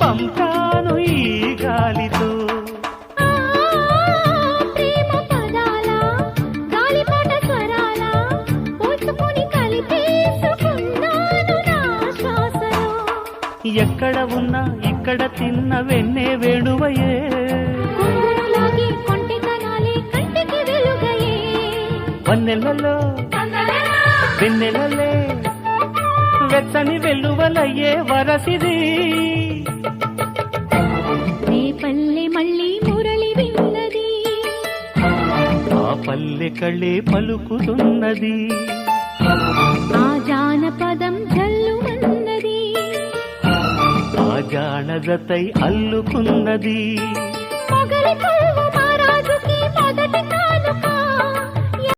పంపాను ఈ గాలితో. ప్రేమ పదాల గాలిపాట స్వరాల పోల్చుకొని కలిపేసుకున్నాను నా శ్వాసలో. ఎక్కడ ఉన్నా ఇక్కడ తిన్న వెన్నే వేణువయే, కొంగురులాగి కొంటె కనాలే కంటికి వెలుగయే. వన్నెలలో వెన్నెలలే వెచ్చని వెల్లువలయ్యే వరసిది. రేపల్లె మళ్ళీ మురళి విన్నది, ఆ పల్లె కళ్ళే పలుకుతున్నది, ఆ జానపదం జల్లుమన్నది, ఆ జానజతై అల్లుకున్నది. మొగలి కల్వ